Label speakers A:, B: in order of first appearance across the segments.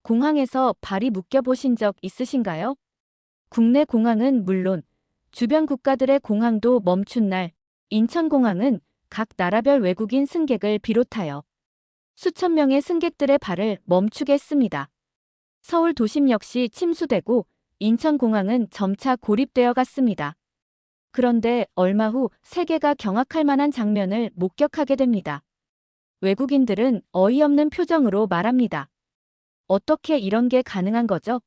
A: 공항에서 발이 묶여보신 적 있으신가요? 국내 공항은 물론 주변 국가들의 공항도 멈춘 날, 인천공항은 각 나라별 외국인 승객을 비롯하여 수천 명의 승객들의 발을 멈추게 했습니다. 서울 도심 역시 침수되고 인천공항은 점차 고립되어 갔습니다. 그런데 얼마 후 세계가 경악할 만한 장면을 목격하게 됩니다. 외국인들은 어이없는 표정으로 말합니다. 어떻게 이런 게 가능한 거죠?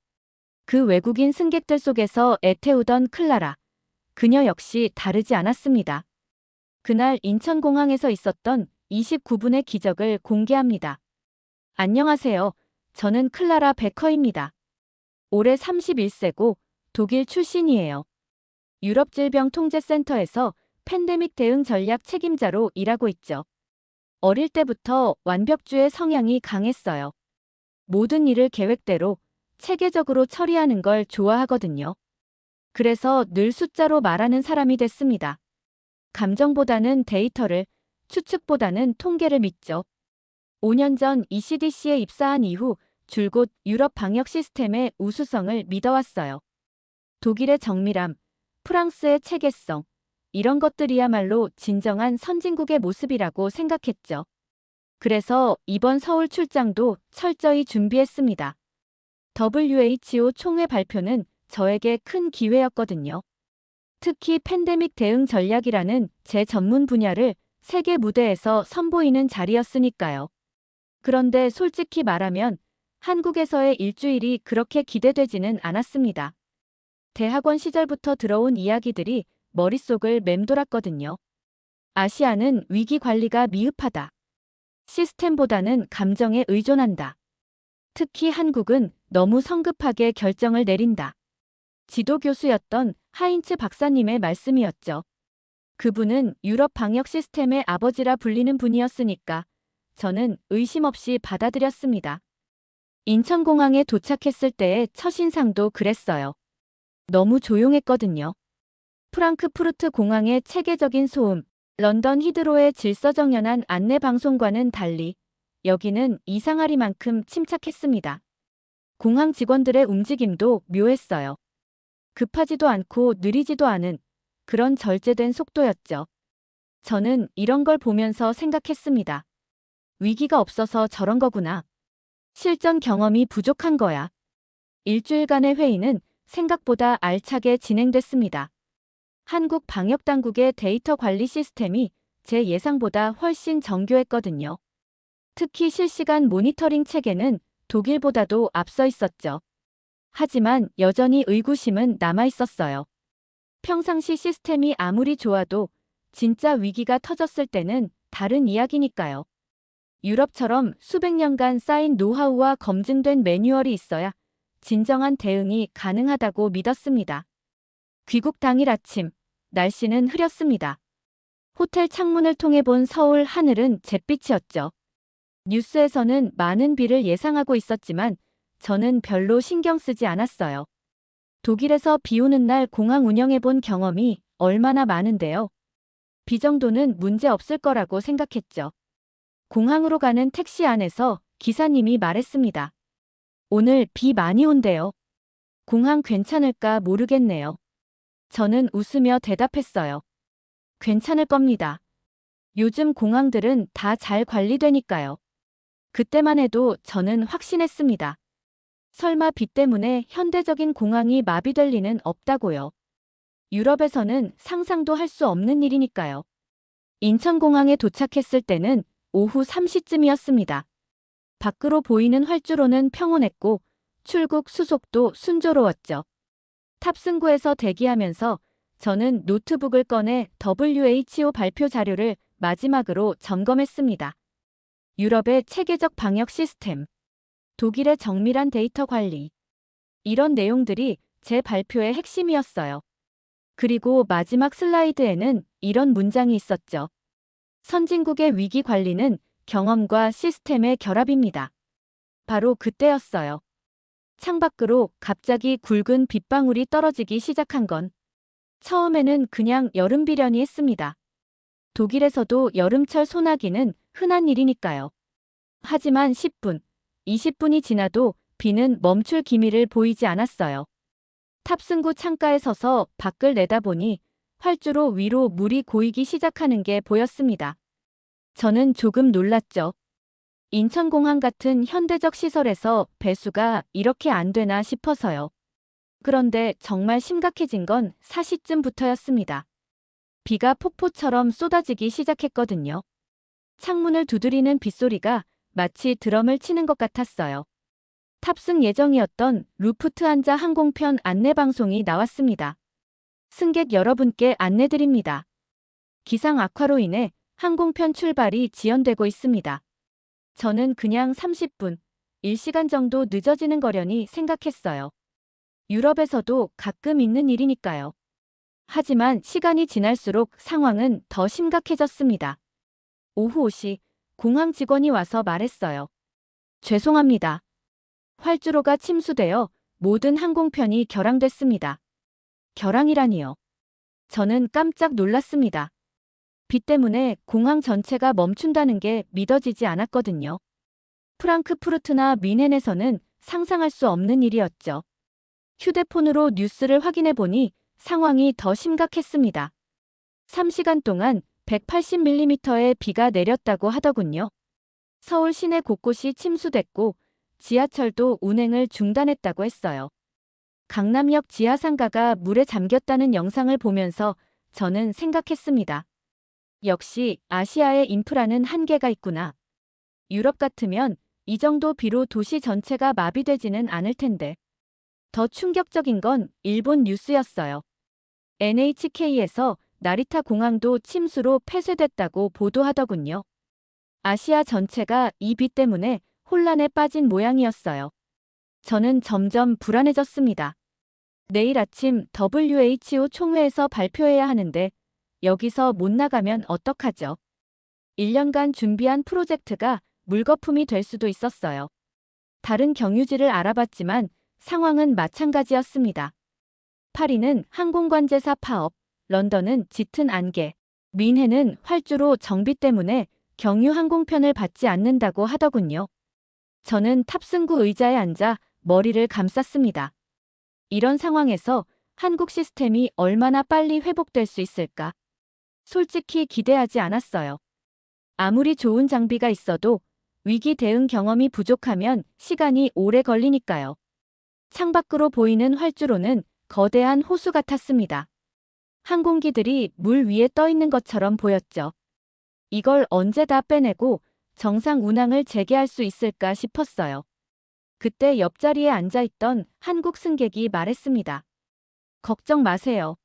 A: 그 외국인 승객들 속에서 애태우던 클라라. 그녀 역시 다르지 않았습니다. 그날 인천공항에서 있었던 29분의 기적을 공개합니다. 안녕하세요. 저는 클라라 베커입니다. 올해 31세고 독일 출신이에요. 유럽질병통제센터에서 팬데믹 대응 전략 책임자로 일하고 있죠. 어릴 때부터 완벽주의 성향이 강했어요. 모든 일을 계획대로 체계적으로 처리하는 걸 좋아하거든요. 그래서 늘 숫자로 말하는 사람이 됐습니다. 감정보다는 데이터를, 추측보다는 통계를 믿죠. 5년 전 ECDC에 입사한 이후 줄곧 유럽 방역 시스템의 우수성을 믿어왔어요. 독일의 정밀함, 프랑스의 체계성, 이런 것들이야말로 진정한 선진국의 모습이라고 생각했죠. 그래서 이번 서울 출장도 철저히 준비했습니다. WHO 총회 발표는 저에게 큰 기회였거든요. 특히 팬데믹 대응 전략이라는 제 전문 분야를 세계 무대에서 선보이는 자리였으니까요. 그런데 솔직히 말하면 한국에서의 일주일이 그렇게 기대되지는 않았습니다. 대학원 시절부터 들어온 이야기들이 머릿속을 맴돌았거든요. 아시아는 위기 관리가 미흡하다. 시스템보다는 감정에 의존한다. 특히 한국은 너무 성급하게 결정을 내린다. 지도 교수였던 하인츠 박사님의 말씀이었죠. 그분은 유럽 방역 시스템의 아버지라 불리는 분이었으니까 저는 의심 없이 받아들였습니다. 인천공항에 도착했을 때의 첫인상도 그랬어요. 너무 조용했거든요. 프랑크푸르트 공항의 체계적인 소음, 런던 히드로의 질서정연한 안내방송과는 달리 여기는 이상하리만큼 침착했습니다. 공항 직원들의 움직임도 묘했어요. 급하지도 않고 느리지도 않은 그런 절제된 속도였죠. 저는 이런 걸 보면서 생각했습니다. 위기가 없어서 저런 거구나. 실전 경험이 부족한 거야. 일주일간의 회의는 생각보다 알차게 진행됐습니다. 한국 방역당국의 데이터 관리 시스템이 제 예상보다 훨씬 정교했거든요. 특히 실시간 모니터링 체계는 독일보다도 앞서 있었죠. 하지만 여전히 의구심은 남아 있었어요. 평상시 시스템이 아무리 좋아도 진짜 위기가 터졌을 때는 다른 이야기니까요. 유럽처럼 수백 년간 쌓인 노하우와 검증된 매뉴얼이 있어야 진정한 대응이 가능하다고 믿었습니다. 귀국 당일 아침, 날씨는 흐렸습니다. 호텔 창문을 통해 본 서울 하늘은 잿빛이었죠. 뉴스에서는 많은 비를 예상하고 있었지만 저는 별로 신경 쓰지 않았어요. 독일에서 비 오는 날 공항 운영해 본 경험이 얼마나 많은데요. 비 정도는 문제 없을 거라고 생각했죠. 공항으로 가는 택시 안에서 기사님이 말했습니다. 오늘 비 많이 온대요. 공항 괜찮을까 모르겠네요. 저는 웃으며 대답했어요. 괜찮을 겁니다. 요즘 공항들은 다 잘 관리되니까요. 그때만 해도 저는 확신했습니다. 설마 비 때문에 현대적인 공항이 마비될 리는 없다고요. 유럽에서는 상상도 할 수 없는 일이니까요. 인천공항에 도착했을 때는 오후 3시쯤이었습니다. 밖으로 보이는 활주로는 평온했고 출국 수속도 순조로웠죠. 탑승구에서 대기하면서 저는 노트북을 꺼내 WHO 발표 자료를 마지막으로 점검했습니다. 유럽의 체계적 방역 시스템, 독일의 정밀한 데이터 관리. 이런 내용들이 제 발표의 핵심이었어요. 그리고 마지막 슬라이드에는 이런 문장이 있었죠. 선진국의 위기 관리는 경험과 시스템의 결합입니다. 바로 그때였어요. 창밖으로 갑자기 굵은 빗방울이 떨어지기 시작한 건 처음에는 그냥 여름비련이 했습니다. 독일에서도 여름철 소나기는 흔한 일이니까요. 하지만 10분, 20분이 지나도 비는 멈출 기미를 보이지 않았어요. 탑승구 창가에 서서 밖을 내다보니 활주로 위로 물이 고이기 시작하는 게 보였습니다. 저는 조금 놀랐죠. 인천공항 같은 현대적 시설에서 배수가 이렇게 안 되나 싶어서요. 그런데 정말 심각해진 건 4시쯤부터였습니다. 비가 폭포처럼 쏟아지기 시작했거든요. 창문을 두드리는 빗소리가 마치 드럼을 치는 것 같았어요. 탑승 예정이었던 루프트한자 항공편 안내방송이 나왔습니다. 승객 여러분께 안내드립니다. 기상 악화로 인해 항공편 출발이 지연되고 있습니다. 저는 그냥 30분, 1시간 정도 늦어지는 거려니 생각했어요. 유럽에서도 가끔 있는 일이니까요. 하지만 시간이 지날수록 상황은 더 심각해졌습니다. 오후 5시, 공항 직원이 와서 말했어요. 죄송합니다. 활주로가 침수되어 모든 항공편이 결항됐습니다. 결항이라니요. 저는 깜짝 놀랐습니다. 비 때문에 공항 전체가 멈춘다는 게 믿어지지 않았거든요. 프랑크푸르트나 뮌헨에서는 상상할 수 없는 일이었죠. 휴대폰으로 뉴스를 확인해 보니 상황이 더 심각했습니다. 3시간 동안 180mm의 비가 내렸다고 하더군요. 서울 시내 곳곳이 침수됐고 지하철도 운행을 중단했다고 했어요. 강남역 지하상가가 물에 잠겼다는 영상을 보면서 저는 생각했습니다. 역시 아시아의 인프라는 한계가 있구나. 유럽 같으면 이 정도 비로 도시 전체가 마비되지는 않을 텐데. 더 충격적인 건 일본 뉴스였어요. NHK에서 나리타 공항도 침수로 폐쇄됐다고 보도하더군요. 아시아 전체가 이 비 때문에 혼란에 빠진 모양이었어요. 저는 점점 불안해졌습니다. 내일 아침 WHO 총회에서 발표해야 하는데 여기서 못 나가면 어떡하죠? 1년간 준비한 프로젝트가 물거품이 될 수도 있었어요. 다른 경유지를 알아봤지만 상황은 마찬가지였습니다. 파리는 항공관제사 파업, 런던은 짙은 안개, 뮌헨은 활주로 정비 때문에 경유 항공편을 받지 않는다고 하더군요. 저는 탑승구 의자에 앉아 머리를 감쌌습니다. 이런 상황에서 한국 시스템이 얼마나 빨리 회복될 수 있을까? 솔직히 기대하지 않았어요. 아무리 좋은 장비가 있어도 위기 대응 경험이 부족하면 시간이 오래 걸리니까요. 창밖으로 보이는 활주로는 거대한 호수 같았습니다. 항공기들이 물 위에 떠 있는 것처럼 보였죠. 이걸 언제 다 빼내고 정상 운항을 재개할 수 있을까 싶었어요. 그때 옆자리에 앉아있던 한국 승객이 말했습니다. 걱정 마세요.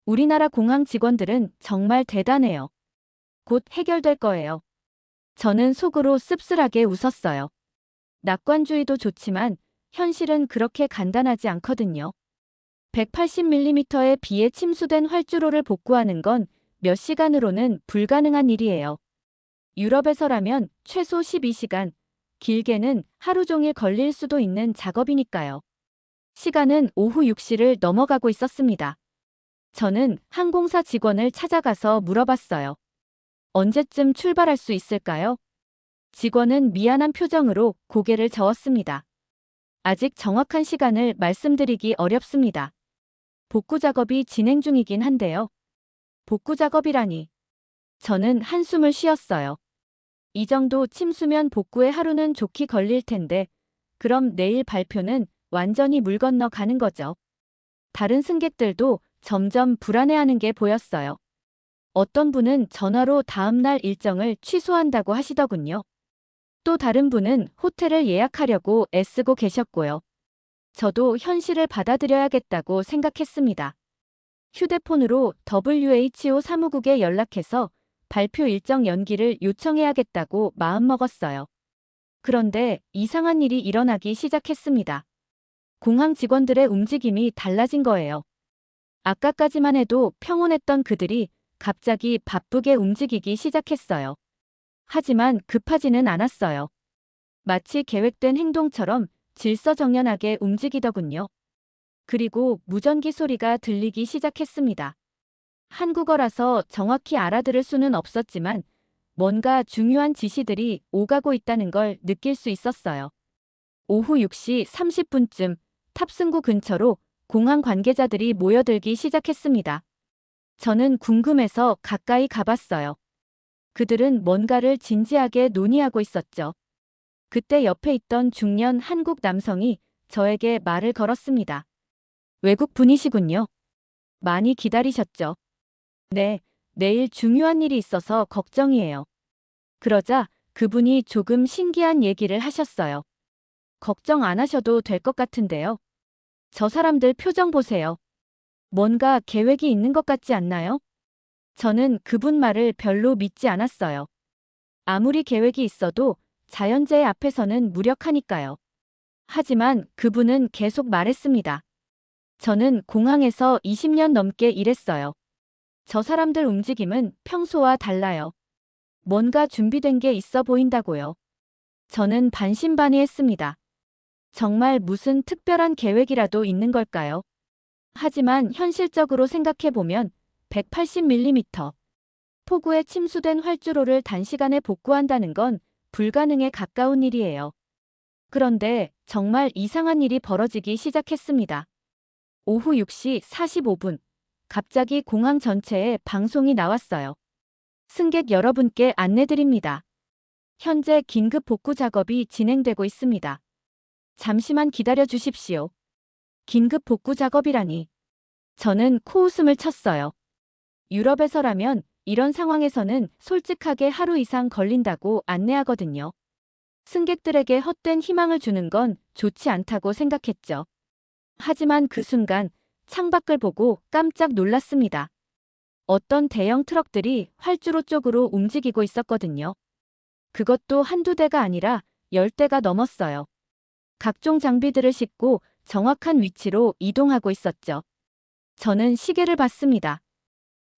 A: 우리나라 공항 직원들은 정말 대단해요. 곧 해결될 거예요. 저는 속으로 씁쓸하게 웃었어요. 낙관주의도 좋지만 현실은 그렇게 간단하지 않거든요. 180mm의 비에 침수된 활주로를 복구하는 건 몇 시간으로는 불가능한 일이에요. 유럽에서라면 최소 12시간, 길게는 하루 종일 걸릴 수도 있는 작업이니까요. 시간은 오후 6시를 넘어가고 있었습니다. 저는 항공사 직원을 찾아가서 물어봤어요. 언제쯤 출발할 수 있을까요? 직원은 미안한 표정으로 고개를 저었습니다. 아직 정확한 시간을 말씀드리기 어렵습니다. 복구 작업이 진행 중이긴 한데요. 복구 작업이라니. 저는 한숨을 쉬었어요. 이 정도 침수면 복구에 하루는 좋게 걸릴 텐데, 그럼 내일 발표는 완전히 물 건너 가는 거죠. 다른 승객들도 점점 불안해하는 게 보였어요. 어떤 분은 전화로 다음날 일정을 취소한다고 하시더군요. 또 다른 분은 호텔을 예약하려고 애쓰고 계셨고요. 저도 현실을 받아들여야겠다고 생각했습니다. 휴대폰으로 WHO 사무국에 연락해서 발표 일정 연기를 요청해야겠다고 마음먹었어요. 그런데 이상한 일이 일어나기 시작했습니다. 공항 직원들의 움직임이 달라진 거예요. 아까까지만 해도 평온했던 그들이 갑자기 바쁘게 움직이기 시작했어요. 하지만 급하지는 않았어요. 마치 계획된 행동처럼 질서정연하게 움직이더군요. 그리고 무전기 소리가 들리기 시작했습니다. 한국어라서 정확히 알아들을 수는 없었지만 뭔가 중요한 지시들이 오가고 있다는 걸 느낄 수 있었어요. 오후 6시 30분쯤 탑승구 근처로 공항 관계자들이 모여들기 시작했습니다. 저는 궁금해서 가까이 가봤어요. 그들은 뭔가를 진지하게 논의하고 있었죠. 그때 옆에 있던 중년 한국 남성이 저에게 말을 걸었습니다. 외국 분이시군요. 많이 기다리셨죠? 네, 내일 중요한 일이 있어서 걱정이에요. 그러자 그분이 조금 신기한 얘기를 하셨어요. 걱정 안 하셔도 될 것 같은데요. 저 사람들 표정 보세요. 뭔가 계획이 있는 것 같지 않나요? 저는 그분 말을 별로 믿지 않았어요. 아무리 계획이 있어도 자연재해 앞에서는 무력하니까요. 하지만 그분은 계속 말했습니다. 저는 공항에서 20년 넘게 일했어요. 저 사람들 움직임은 평소와 달라요. 뭔가 준비된 게 있어 보인다고요. 저는 반신반의했습니다. 정말 무슨 특별한 계획이라도 있는 걸까요? 하지만 현실적으로 생각해보면 180mm 폭우에 침수된 활주로를 단시간에 복구한다는 건 불가능에 가까운 일이에요. 그런데 정말 이상한 일이 벌어지기 시작했습니다. 오후 6시 45분, 갑자기 공항 전체에 방송이 나왔어요. 승객 여러분께 안내드립니다. 현재 긴급 복구 작업이 진행되고 있습니다. 잠시만 기다려 주십시오. 긴급 복구 작업이라니. 저는 코웃음을 쳤어요. 유럽에서라면 이런 상황에서는 솔직하게 하루 이상 걸린다고 안내하거든요. 승객들에게 헛된 희망을 주는 건 좋지 않다고 생각했죠. 하지만 그 순간 창밖을 보고 깜짝 놀랐습니다. 어떤 대형 트럭들이 활주로 쪽으로 움직이고 있었거든요. 그것도 한두 대가 아니라 10대가 넘었어요. 각종 장비들을 싣고 정확한 위치로 이동하고 있었죠. 저는 시계를 봤습니다.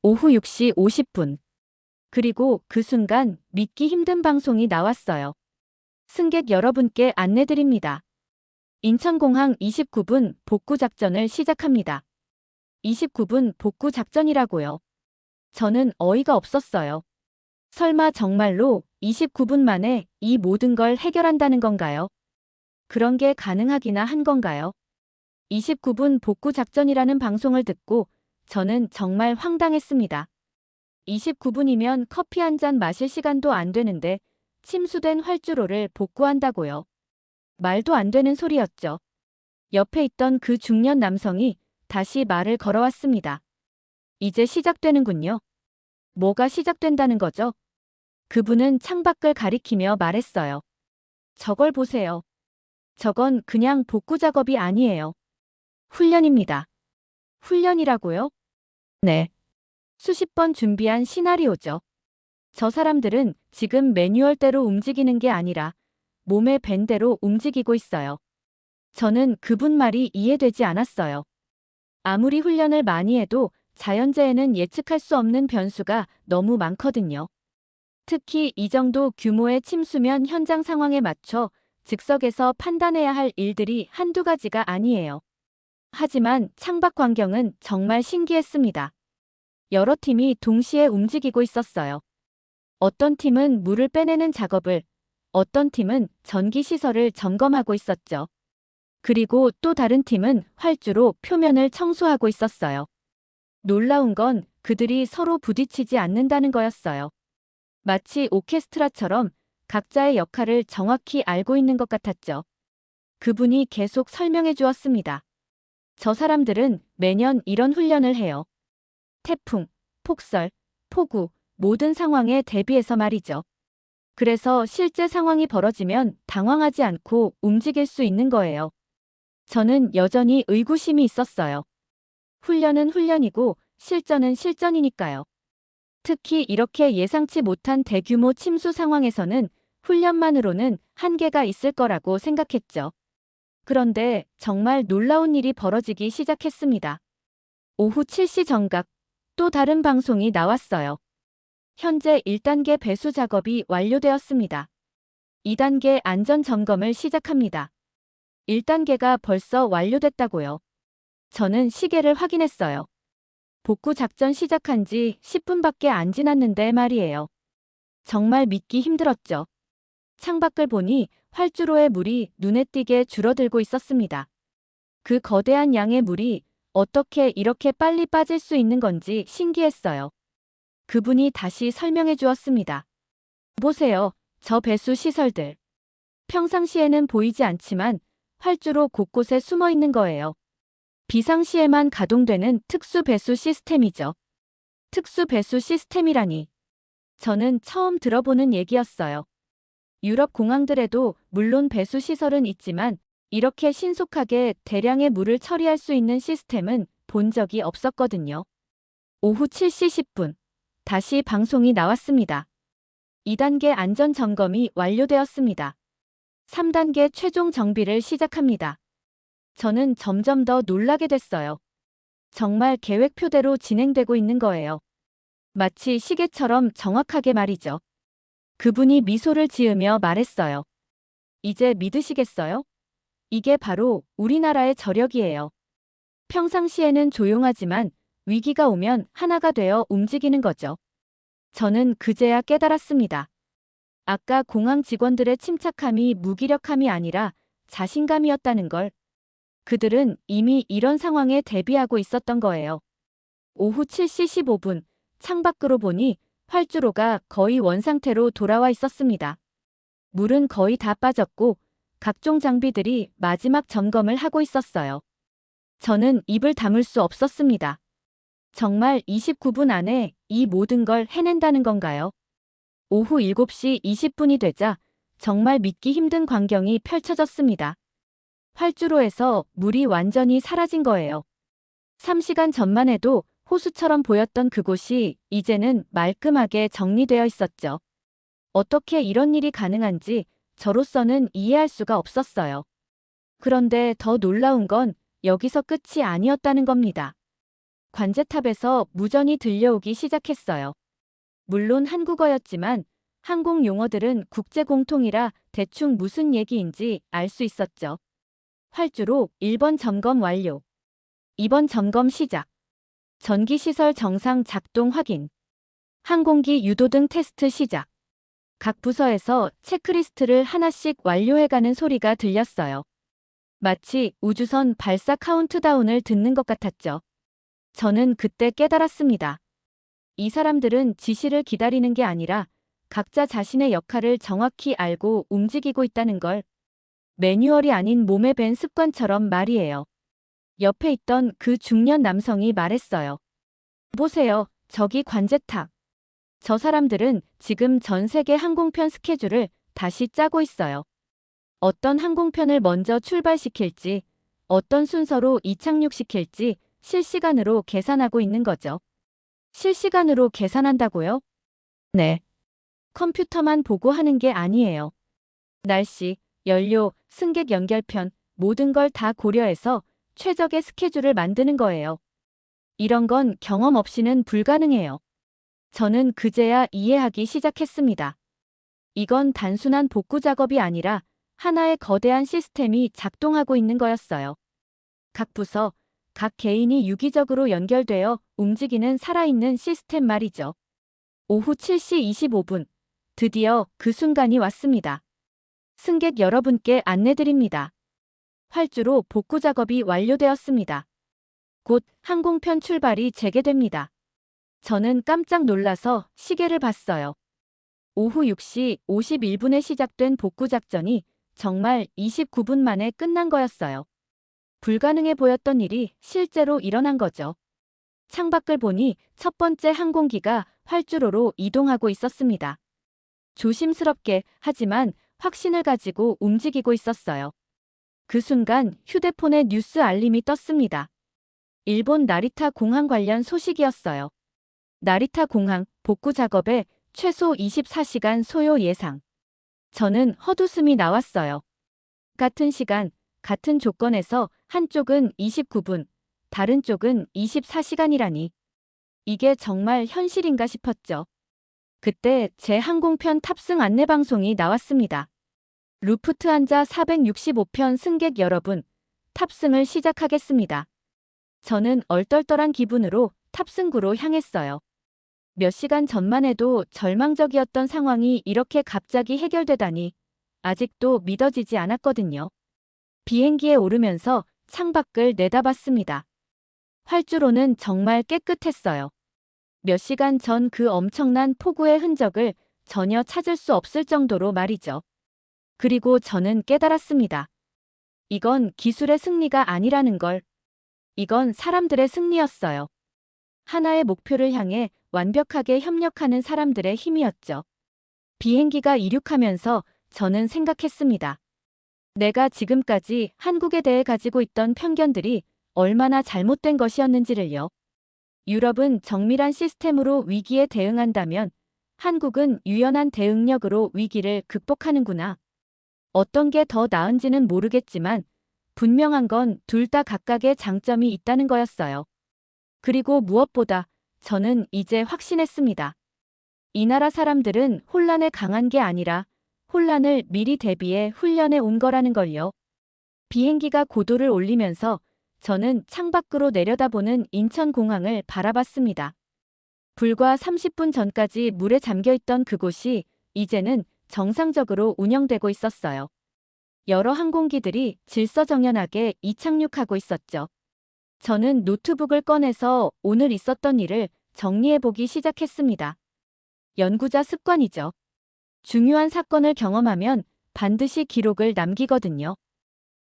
A: 오후 6시 50분. 그리고 그 순간 믿기 힘든 방송이 나왔어요. 승객 여러분께 안내드립니다. 인천공항 29분 복구 작전을 시작합니다. 29분 복구 작전이라고요. 저는 어이가 없었어요. 설마 정말로 29분 만에 이 모든 걸 해결한다는 건가요? 그런 게 가능하기나 한 건가요? 29분 복구 작전이라는 방송을 듣고 저는 정말 황당했습니다. 29분이면 커피 한 잔 마실 시간도 안 되는데 침수된 활주로를 복구한다고요. 말도 안 되는 소리였죠. 옆에 있던 그 중년 남성이 다시 말을 걸어왔습니다. 이제 시작되는군요. 뭐가 시작된다는 거죠? 그분은 창밖을 가리키며 말했어요. 저걸 보세요. 저건 그냥 복구 작업이 아니에요. 훈련입니다. 훈련이라고요? 네. 수십 번 준비한 시나리오죠. 저 사람들은 지금 매뉴얼대로 움직이는 게 아니라 몸의 밴대로 움직이고 있어요. 저는 그분 말이 이해되지 않았어요. 아무리 훈련을 많이 해도 자연재해는 예측할 수 없는 변수가 너무 많거든요. 특히 이 정도 규모의 침수면 현장 상황에 맞춰 즉석에서 판단해야 할 일들이 한두 가지가 아니에요. 하지만 창밖 광경은 정말 신기했습니다. 여러 팀이 동시에 움직이고 있었어요. 어떤 팀은 물을 빼내는 작업을, 어떤 팀은 전기 시설을 점검하고 있었죠. 그리고 또 다른 팀은 활주로 표면을 청소하고 있었어요. 놀라운 건 그들이 서로 부딪히지 않는다는 거였어요. 마치 오케스트라처럼 각자의 역할을 정확히 알고 있는 것 같았죠. 그분이 계속 설명해 주었습니다. 저 사람들은 매년 이런 훈련을 해요. 태풍, 폭설, 폭우, 모든 상황에 대비해서 말이죠. 그래서 실제 상황이 벌어지면 당황하지 않고 움직일 수 있는 거예요. 저는 여전히 의구심이 있었어요. 훈련은 훈련이고 실전은 실전이니까요. 특히 이렇게 예상치 못한 대규모 침수 상황에서는 훈련만으로는 한계가 있을 거라고 생각했죠. 그런데 정말 놀라운 일이 벌어지기 시작했습니다. 오후 7시 정각, 또 다른 방송이 나왔어요. 현재 1단계 배수 작업이 완료되었습니다. 2단계 안전 점검을 시작합니다. 1단계가 벌써 완료됐다고요. 저는 시계를 확인했어요. 복구 작전 시작한 지 10분밖에 안 지났는데 말이에요. 정말 믿기 힘들었죠. 창밖을 보니 활주로의 물이 눈에 띄게 줄어들고 있었습니다. 그 거대한 양의 물이 어떻게 이렇게 빨리 빠질 수 있는 건지 신기했어요. 그분이 다시 설명해 주었습니다. 보세요. 저 배수 시설들. 평상시에는 보이지 않지만 활주로 곳곳에 숨어 있는 거예요. 비상시에만 가동되는 특수 배수 시스템이죠. 특수 배수 시스템이라니. 저는 처음 들어보는 얘기였어요. 유럽 공항들에도 물론 배수 시설은 있지만 이렇게 신속하게 대량의 물을 처리할 수 있는 시스템은 본 적이 없었거든요. 오후 7시 10분. 다시 방송이 나왔습니다. 2단계 안전 점검이 완료되었습니다. 3단계 최종 정비를 시작합니다. 저는 점점 더 놀라게 됐어요. 정말 계획표대로 진행되고 있는 거예요. 마치 시계처럼 정확하게 말이죠. 그분이 미소를 지으며 말했어요. 이제 믿으시겠어요? 이게 바로 우리나라의 저력이에요. 평상시에는 조용하지만 위기가 오면 하나가 되어 움직이는 거죠. 저는 그제야 깨달았습니다. 아까 공항 직원들의 침착함이 무기력함이 아니라 자신감이었다는 걸. 그들은 이미 이런 상황에 대비하고 있었던 거예요. 오후 7시 15분, 창밖으로 보니 활주로가 거의 원상태로 돌아와 있었습니다. 물은 거의 다 빠졌고 각종 장비들이 마지막 점검을 하고 있었어요. 저는 입을 다물 수 없었습니다. 정말 29분 안에 이 모든 걸 해낸다는 건가요? 오후 7시 20분이 되자 정말 믿기 힘든 광경이 펼쳐졌습니다. 활주로에서 물이 완전히 사라진 거예요. 3시간 전만 해도 호수처럼 보였던 그곳이 이제는 말끔하게 정리되어 있었죠. 어떻게 이런 일이 가능한지 저로서는 이해할 수가 없었어요. 그런데 더 놀라운 건 여기서 끝이 아니었다는 겁니다. 관제탑에서 무전이 들려오기 시작했어요. 물론 한국어였지만 항공 용어들은 국제 공통이라 대충 무슨 얘기인지 알 수 있었죠. 활주로 1번 점검 완료. 2번 점검 시작. 전기시설 정상 작동 확인. 항공기 유도등 테스트 시작. 각 부서에서 체크리스트를 하나씩 완료해가는 소리가 들렸어요. 마치 우주선 발사 카운트다운을 듣는 것 같았죠. 저는 그때 깨달았습니다. 이 사람들은 지시를 기다리는 게 아니라 각자 자신의 역할을 정확히 알고 움직이고 있다는 걸. 매뉴얼이 아닌 몸에 밴 습관처럼 말이에요. 옆에 있던 그 중년 남성이 말했어요. 보세요, 저기 관제탑. 저 사람들은 지금 전 세계 항공편 스케줄을 다시 짜고 있어요. 어떤 항공편을 먼저 출발시킬지, 어떤 순서로 이착륙시킬지 실시간으로 계산하고 있는 거죠. 실시간으로 계산한다고요? 네. 컴퓨터만 보고 하는 게 아니에요. 날씨, 연료, 승객 연결편, 모든 걸 다 고려해서 최적의 스케줄을 만드는 거예요. 이런 건 경험 없이는 불가능해요. 저는 그제야 이해하기 시작했습니다. 이건 단순한 복구 작업이 아니라 하나의 거대한 시스템이 작동하고 있는 거였어요. 각 부서, 각 개인이 유기적으로 연결되어 움직이는 살아있는 시스템 말이죠. 오후 7시 25분, 드디어 그 순간이 왔습니다. 승객 여러분께 안내드립니다. 활주로 복구 작업이 완료되었습니다. 곧 항공편 출발이 재개됩니다. 저는 깜짝 놀라서 시계를 봤어요. 오후 6시 51분에 시작된 복구 작전이 정말 29분 만에 끝난 거였어요. 불가능해 보였던 일이 실제로 일어난 거죠. 창밖을 보니 첫 번째 항공기가 활주로로 이동하고 있었습니다. 조심스럽게 하지만 확신을 가지고 움직이고 있었어요. 그 순간 휴대폰에 뉴스 알림이 떴습니다. 일본 나리타 공항 관련 소식이었어요. 나리타 공항 복구 작업에 최소 24시간 소요 예상. 저는 헛웃음이 나왔어요. 같은 시간, 같은 조건에서 한쪽은 29분, 다른 쪽은 24시간이라니. 이게 정말 현실인가 싶었죠. 그때 제 항공편 탑승 안내 방송이 나왔습니다. 루프트한자 465편 승객 여러분, 탑승을 시작하겠습니다. 저는 얼떨떨한 기분으로 탑승구로 향했어요. 몇 시간 전만 해도 절망적이었던 상황이 이렇게 갑자기 해결되다니 아직도 믿어지지 않았거든요. 비행기에 오르면서 창밖을 내다봤습니다. 활주로는 정말 깨끗했어요. 몇 시간 전 그 엄청난 폭우의 흔적을 전혀 찾을 수 없을 정도로 말이죠. 그리고 저는 깨달았습니다. 이건 기술의 승리가 아니라는 걸. 이건 사람들의 승리였어요. 하나의 목표를 향해 완벽하게 협력하는 사람들의 힘이었죠. 비행기가 이륙하면서 저는 생각했습니다. 내가 지금까지 한국에 대해 가지고 있던 편견들이 얼마나 잘못된 것이었는지를요. 유럽은 정밀한 시스템으로 위기에 대응한다면 한국은 유연한 대응력으로 위기를 극복하는구나. 어떤 게 더 나은지는 모르겠지만 분명한 건 둘 다 각각의 장점이 있다는 거였어요. 그리고 무엇보다 저는 이제 확신했습니다. 이 나라 사람들은 혼란에 강한 게 아니라 혼란을 미리 대비해 훈련해 온 거라는 걸요. 비행기가 고도를 올리면서 저는 창밖으로 내려다보는 인천공항을 바라봤습니다. 불과 30분 전까지 물에 잠겨있던 그곳이 이제는 정상적으로 운영되고 있었어요. 여러 항공기들이 질서정연하게 이착륙하고 있었죠. 저는 노트북을 꺼내서 오늘 있었던 일을 정리해보기 시작했습니다. 연구자 습관이죠. 중요한 사건을 경험하면 반드시 기록을 남기거든요.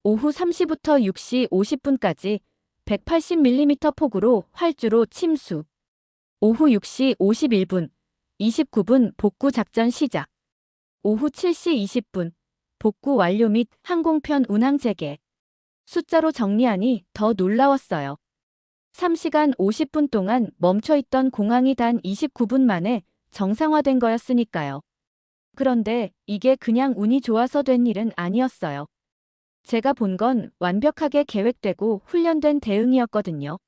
A: 오후 3시부터 6시 50분까지 180mm 폭우로 활주로 침수. 오후 6시 51분, 29분 복구 작전 시작. 오후 7시 20분, 복구 완료 및 항공편 운항 재개. 숫자로 정리하니 더 놀라웠어요. 3시간 50분 동안 멈춰있던 공항이 단 29분 만에 정상화된 거였으니까요. 그런데 이게 그냥 운이 좋아서 된 일은 아니었어요. 제가 본 건 완벽하게 계획되고 훈련된 대응이었거든요.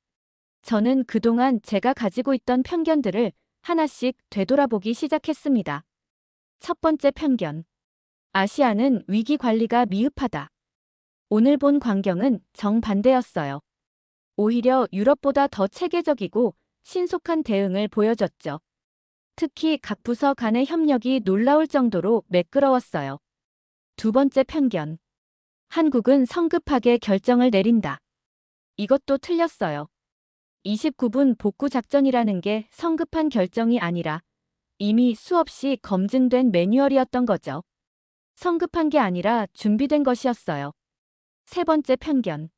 A: 저는 그동안 제가 가지고 있던 편견들을 하나씩 되돌아보기 시작했습니다. 첫 번째 편견. 아시아는 위기 관리가 미흡하다. 오늘 본 광경은 정반대였어요. 오히려 유럽보다 더 체계적이고 신속한 대응을 보여줬죠. 특히 각 부서 간의 협력이 놀라울 정도로 매끄러웠어요. 두 번째 편견. 한국은 성급하게 결정을 내린다. 이것도 틀렸어요. 29분 복구 작전이라는 게 성급한 결정이 아니라 이미 수없이 검증된 매뉴얼이었던 거죠. 성급한 게 아니라 준비된 것이었어요. 세 번째 편견.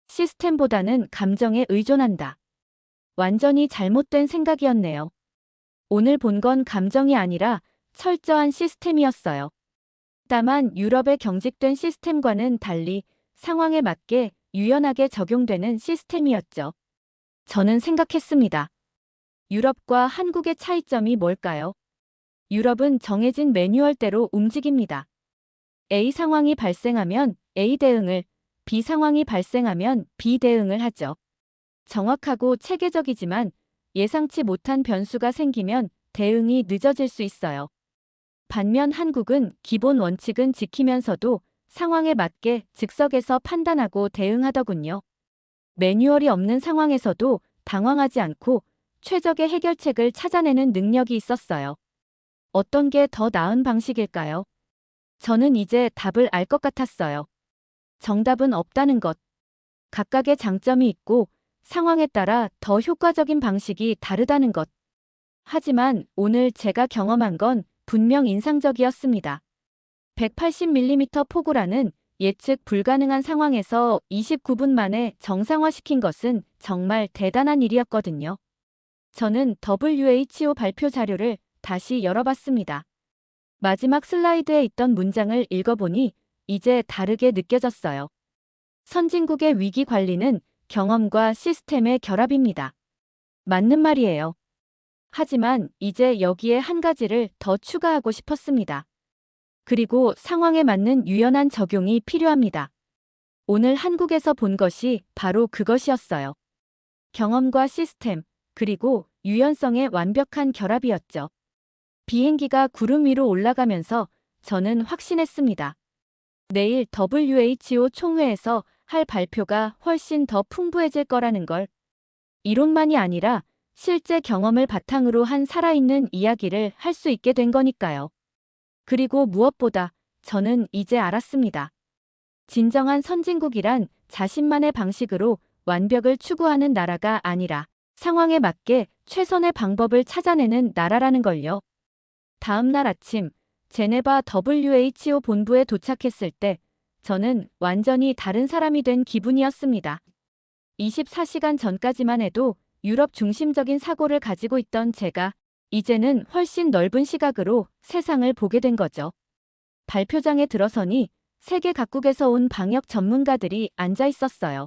A: 시스템보다는 감정에 의존한다. 완전히 잘못된 생각이었네요. 오늘 본 건 감정이 아니라 철저한 시스템이었어요. 다만 유럽의 경직된 시스템과는 달리 상황에 맞게 유연하게 적용되는 시스템이었죠. 저는 생각했습니다. 유럽과 한국의 차이점이 뭘까요? 유럽은 정해진 매뉴얼대로 움직입니다. A 상황이 발생하면 A 대응을, B 상황이 발생하면 B 대응을 하죠. 정확하고 체계적이지만 예상치 못한 변수가 생기면 대응이 늦어질 수 있어요. 반면 한국은 기본 원칙은 지키면서도 상황에 맞게 즉석에서 판단하고 대응하더군요. 매뉴얼이 없는 상황에서도 당황하지 않고 최적의 해결책을 찾아내는 능력이 있었어요. 어떤 게 더 나은 방식일까요? 저는 이제 답을 알 것 같았어요. 정답은 없다는 것. 각각의 장점이 있고 상황에 따라 더 효과적인 방식이 다르다는 것. 하지만 오늘 제가 경험한 건 분명 인상적이었습니다. 180mm 폭우라는 예측 불가능한 상황에서 29분 만에 정상화시킨 것은 정말 대단한 일이었거든요. 저는 WHO 발표 자료를 다시 열어봤습니다. 마지막 슬라이드에 있던 문장을 읽어보니 이제 다르게 느껴졌어요. 선진국의 위기 관리는 경험과 시스템의 결합입니다. 맞는 말이에요. 하지만 이제 여기에 한 가지를 더 추가하고 싶었습니다. 그리고 상황에 맞는 유연한 적용이 필요합니다. 오늘 한국에서 본 것이 바로 그것이었어요. 경험과 시스템, 그리고 유연성의 완벽한 결합이었죠. 비행기가 구름 위로 올라가면서 저는 확신했습니다. 내일 WHO 총회에서 할 발표가 훨씬 더 풍부해질 거라는 걸. 이론만이 아니라 실제 경험을 바탕으로 한 살아있는 이야기를 할 수 있게 된 거니까요. 그리고 무엇보다 저는 이제 알았습니다. 진정한 선진국이란 자신만의 방식으로 완벽을 추구하는 나라가 아니라 상황에 맞게 최선의 방법을 찾아내는 나라라는 걸요. 다음 날 아침, 제네바 WHO 본부에 도착했을 때 저는 완전히 다른 사람이 된 기분이었습니다. 24시간 전까지만 해도 유럽 중심적인 사고를 가지고 있던 제가 이제는 훨씬 넓은 시각으로 세상을 보게 된 거죠. 발표장에 들어서니 세계 각국에서 온 방역 전문가들이 앉아 있었어요.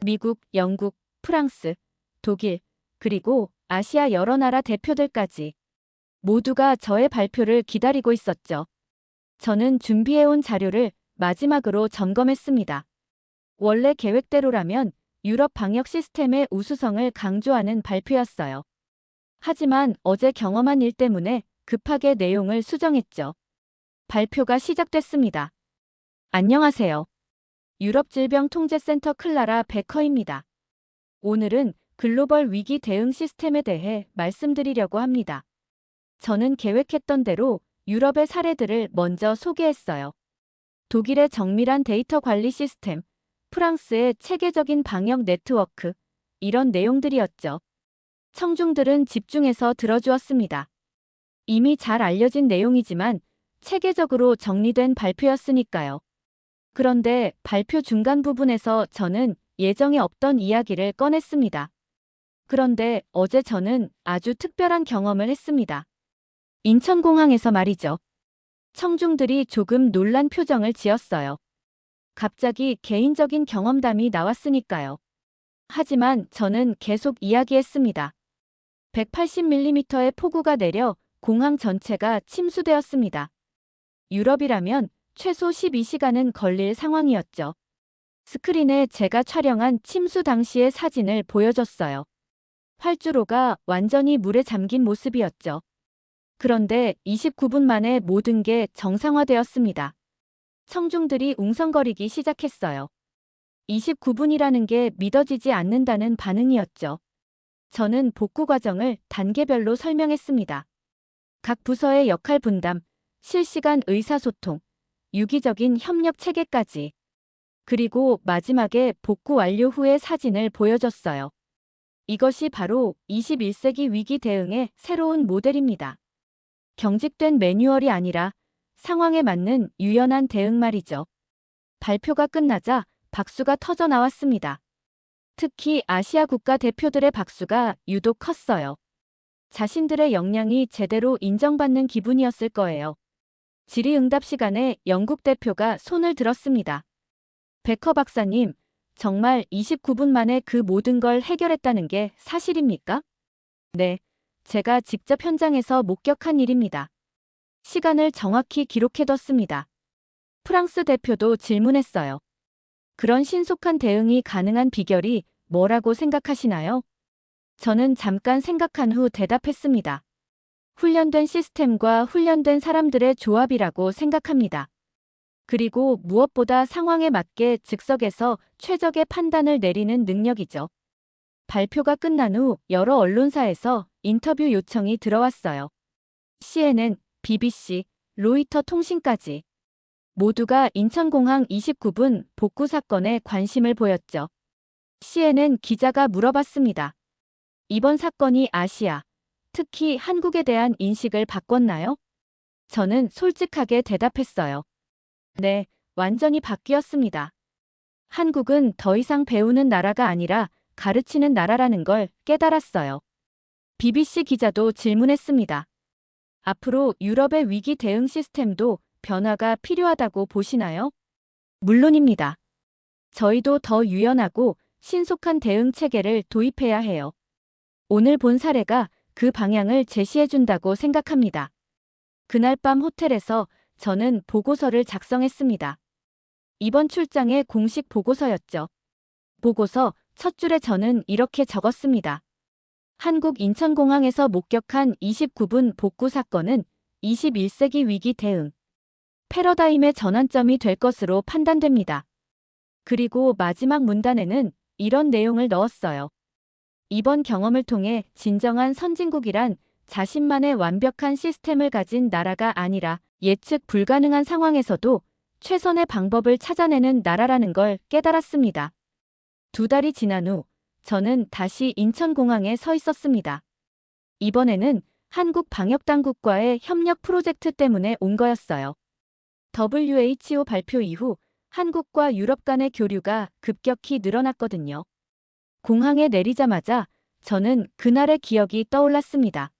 A: 미국, 영국, 프랑스, 독일, 그리고 아시아 여러 나라 대표들까지 모두가 저의 발표를 기다리고 있었죠. 저는 준비해온 자료를 마지막으로 점검했습니다. 원래 계획대로라면 유럽 방역 시스템의 우수성을 강조하는 발표였어요. 하지만 어제 경험한 일 때문에 급하게 내용을 수정했죠. 발표가 시작됐습니다. 안녕하세요. 유럽질병통제센터 클라라 베커입니다. 오늘은 글로벌 위기 대응 시스템에 대해 말씀드리려고 합니다. 저는 계획했던 대로 유럽의 사례들을 먼저 소개했어요. 독일의 정밀한 데이터 관리 시스템, 프랑스의 체계적인 방역 네트워크, 이런 내용들이었죠. 청중들은 집중해서 들어주었습니다. 이미 잘 알려진 내용이지만 체계적으로 정리된 발표였으니까요. 그런데 발표 중간 부분에서 저는 예정에 없던 이야기를 꺼냈습니다. 그런데 어제 저는 아주 특별한 경험을 했습니다. 인천공항에서 말이죠. 청중들이 조금 놀란 표정을 지었어요. 갑자기 개인적인 경험담이 나왔으니까요. 하지만 저는 계속 이야기했습니다. 180mm의 폭우가 내려 공항 전체가 침수되었습니다. 유럽이라면 최소 12시간은 걸릴 상황이었죠. 스크린에 제가 촬영한 침수 당시의 사진을 보여줬어요. 활주로가 완전히 물에 잠긴 모습이었죠. 그런데 29분 만에 모든 게 정상화되었습니다. 청중들이 웅성거리기 시작했어요. 29분이라는 게 믿어지지 않는다는 반응이었죠. 저는 복구 과정을 단계별로 설명했습니다. 각 부서의 역할 분담, 실시간 의사소통, 유기적인 협력 체계까지. 그리고 마지막에 복구 완료 후의 사진을 보여줬어요. 이것이 바로 21세기 위기 대응의 새로운 모델입니다. 경직된 매뉴얼이 아니라 상황에 맞는 유연한 대응 말이죠. 발표가 끝나자 박수가 터져 나왔습니다. 특히 아시아 국가 대표들의 박수가 유독 컸어요. 자신들의 역량이 제대로 인정받는 기분이었을 거예요. 질의응답 시간에 영국 대표가 손을 들었습니다. 베커 박사님, 정말 29분 만에 그 모든 걸 해결했다는 게 사실입니까? 네, 제가 직접 현장에서 목격한 일입니다. 시간을 정확히 기록해뒀습니다. 프랑스 대표도 질문했어요. 그런 신속한 대응이 가능한 비결이 뭐라고 생각하시나요? 저는 잠깐 생각한 후 대답했습니다. 훈련된 시스템과 훈련된 사람들의 조합이라고 생각합니다. 그리고 무엇보다 상황에 맞게 즉석에서 최적의 판단을 내리는 능력이죠. 발표가 끝난 후 여러 언론사에서 인터뷰 요청이 들어왔어요. CNN, BBC, 로이터 통신까지. 모두가 인천공항 29분 복구 사건에 관심을 보였죠. CNN 기자가 물어봤습니다. 이번 사건이 아시아, 특히 한국에 대한 인식을 바꿨나요? 저는 솔직하게 대답했어요. 네, 완전히 바뀌었습니다. 한국은 더 이상 배우는 나라가 아니라 가르치는 나라라는 걸 깨달았어요. BBC 기자도 질문했습니다. 앞으로 유럽의 위기 대응 시스템도 변화가 필요하다고 보시나요? 물론입니다. 저희도 더 유연하고 신속한 대응 체계를 도입해야 해요. 오늘 본 사례가 그 방향을 제시해준다고 생각합니다. 그날 밤 호텔에서 저는 보고서를 작성했습니다. 이번 출장의 공식 보고서였죠. 보고서 첫 줄에 저는 이렇게 적었습니다. 한국 인천공항에서 목격한 29분 복구 사건은 21세기 위기 대응 패러다임의 전환점이 될 것으로 판단됩니다. 그리고 마지막 문단에는 이런 내용을 넣었어요. 이번 경험을 통해 진정한 선진국이란 자신만의 완벽한 시스템을 가진 나라가 아니라 예측 불가능한 상황에서도 최선의 방법을 찾아내는 나라라는 걸 깨달았습니다. 2달이 지난 후 저는 다시 인천공항에 서 있었습니다. 이번에는 한국 방역당국과의 협력 프로젝트 때문에 온 거였어요. WHO 발표 이후 한국과 유럽 간의 교류가 급격히 늘어났거든요. 공항에 내리자마자 저는 그날의 기억이 떠올랐습니다.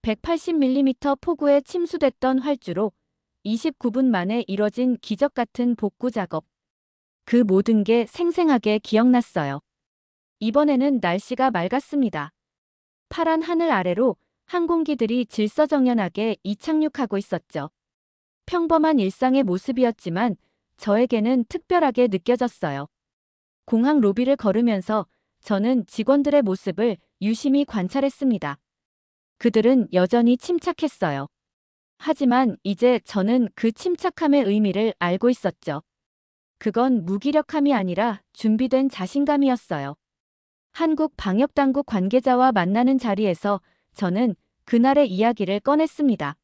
A: 180mm 폭우에 침수됐던 활주로, 29분 만에 이뤄진 기적 같은 복구 작업. 그 모든 게 생생하게 기억났어요. 이번에는 날씨가 맑았습니다. 파란 하늘 아래로 항공기들이 질서정연하게 이착륙하고 있었죠. 평범한 일상의 모습이었지만 저에게는 특별하게 느껴졌어요. 공항 로비를 걸으면서 저는 직원들의 모습을 유심히 관찰했습니다. 그들은 여전히 침착했어요. 하지만 이제 저는 그 침착함의 의미를 알고 있었죠. 그건 무기력함이 아니라 준비된 자신감이었어요. 한국 방역당국 관계자와 만나는 자리에서 저는 그날의 이야기를 꺼냈습니다.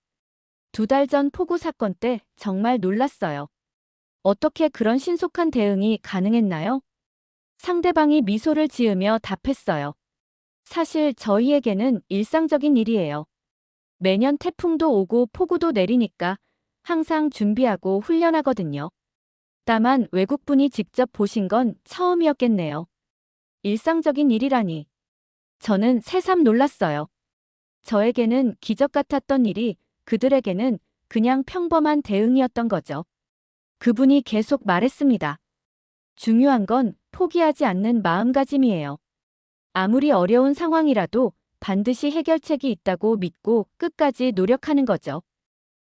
A: 2달 전 폭우 사건 때 정말 놀랐어요. 어떻게 그런 신속한 대응이 가능했나요? 상대방이 미소를 지으며 답했어요. 사실 저희에게는 일상적인 일이에요. 매년 태풍도 오고 폭우도 내리니까 항상 준비하고 훈련하거든요. 다만 외국분이 직접 보신 건 처음이었겠네요. 일상적인 일이라니. 저는 새삼 놀랐어요. 저에게는 기적 같았던 일이 그들에게는 그냥 평범한 대응이었던 거죠. 그분이 계속 말했습니다. 중요한 건 포기하지 않는 마음가짐이에요. 아무리 어려운 상황이라도 반드시 해결책이 있다고 믿고 끝까지 노력하는 거죠.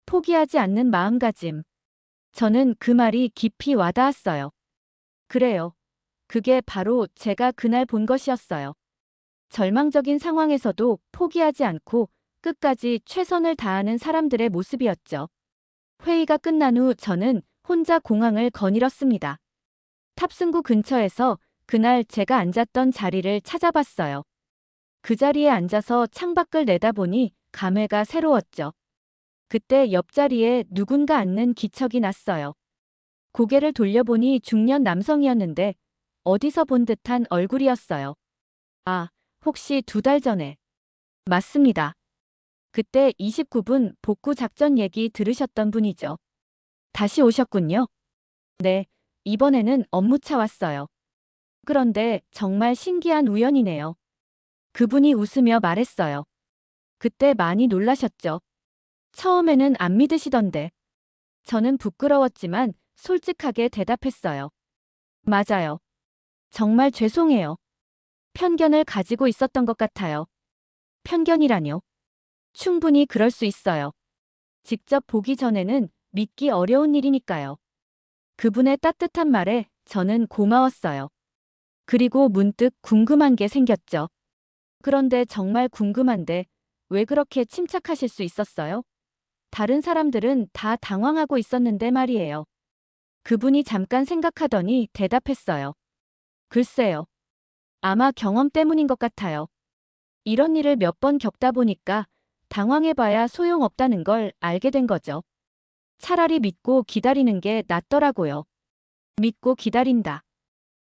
A: 포기하지 않는 마음가짐. 저는 그 말이 깊이 와닿았어요. 그래요. 그게 바로 제가 그날 본 것이었어요. 절망적인 상황에서도 포기하지 않고 끝까지 최선을 다하는 사람들의 모습이었죠. 회의가 끝난 후 저는 혼자 공항을 거닐었습니다. 탑승구 근처에서 그날 제가 앉았던 자리를 찾아봤어요. 그 자리에 앉아서 창밖을 내다보니 감회가 새로웠죠. 그때 옆자리에 누군가 앉는 기척이 났어요. 고개를 돌려보니 중년 남성이었는데 어디서 본 듯한 얼굴이었어요. 아, 혹시 2달 전에. 맞습니다. 그때 29분 복구 작전 얘기 들으셨던 분이죠. 다시 오셨군요. 네, 이번에는 업무차 왔어요. 그런데 정말 신기한 우연이네요. 그분이 웃으며 말했어요. 그때 많이 놀라셨죠? 처음에는 안 믿으시던데. 저는 부끄러웠지만 솔직하게 대답했어요. 맞아요. 정말 죄송해요. 편견을 가지고 있었던 것 같아요. 편견이라뇨? 충분히 그럴 수 있어요. 직접 보기 전에는 믿기 어려운 일이니까요. 그분의 따뜻한 말에 저는 고마웠어요. 그리고 문득 궁금한 게 생겼죠. 그런데 정말 궁금한데 왜 그렇게 침착하실 수 있었어요? 다른 사람들은 다 당황하고 있었는데 말이에요. 그분이 잠깐 생각하더니 대답했어요. 글쎄요. 아마 경험 때문인 것 같아요. 이런 일을 몇 번 겪다 보니까 당황해봐야 소용없다는 걸 알게 된 거죠. 차라리 믿고 기다리는 게 낫더라고요. 믿고 기다린다.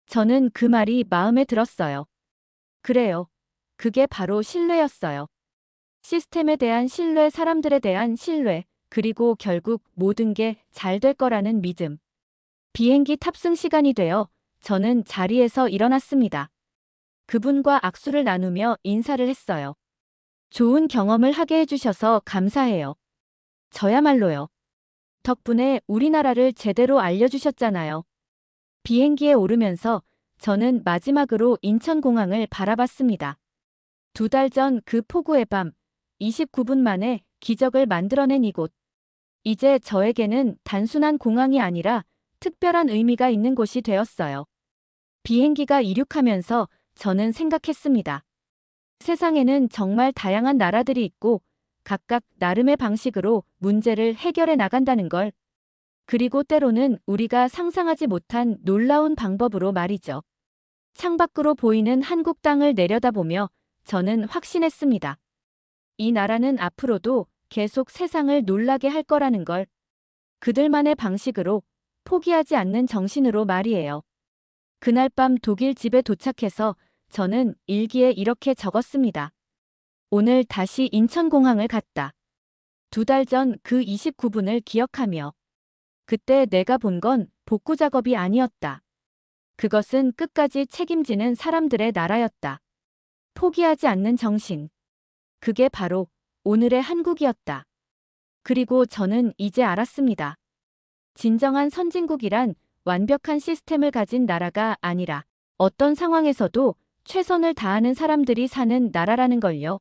A: 저는 그 말이 마음에 들었어요. 그래요. 그게 바로 신뢰였어요. 시스템에 대한 신뢰, 사람들에 대한 신뢰, 그리고 결국 모든 게 잘 될 거라는 믿음. 비행기 탑승 시간이 되어 저는 자리에서 일어났습니다. 그분과 악수를 나누며 인사를 했어요. 좋은 경험을 하게 해주셔서 감사해요. 저야말로요. 덕분에 우리나라를 제대로 알려주셨잖아요. 비행기에 오르면서 저는 마지막으로 인천공항을 바라봤습니다. 2달 전 그 폭우의 밤, 29분 만에 기적을 만들어낸 이곳. 이제 저에게는 단순한 공항이 아니라 특별한 의미가 있는 곳이 되었어요. 비행기가 이륙하면서 저는 생각했습니다. 세상에는 정말 다양한 나라들이 있고 각각 나름의 방식으로 문제를 해결해 나간다는 걸. 그리고 때로는 우리가 상상하지 못한 놀라운 방법으로 말이죠. 창밖으로 보이는 한국 땅을 내려다보며 저는 확신했습니다. 이 나라는 앞으로도 계속 세상을 놀라게 할 거라는 걸. 그들만의 방식으로, 포기하지 않는 정신으로 말이에요. 그날 밤 독일 집에 도착해서 저는 일기에 이렇게 적었습니다. 오늘 다시 인천공항을 갔다. 2달 전 그 29분을 기억하며. 그때 내가 본 건 복구 작업이 아니었다. 그것은 끝까지 책임지는 사람들의 나라였다. 포기하지 않는 정신. 그게 바로 오늘의 한국이었다. 그리고 저는 이제 알았습니다. 진정한 선진국이란 완벽한 시스템을 가진 나라가 아니라 어떤 상황에서도 최선을 다하는 사람들이 사는 나라라는 걸요.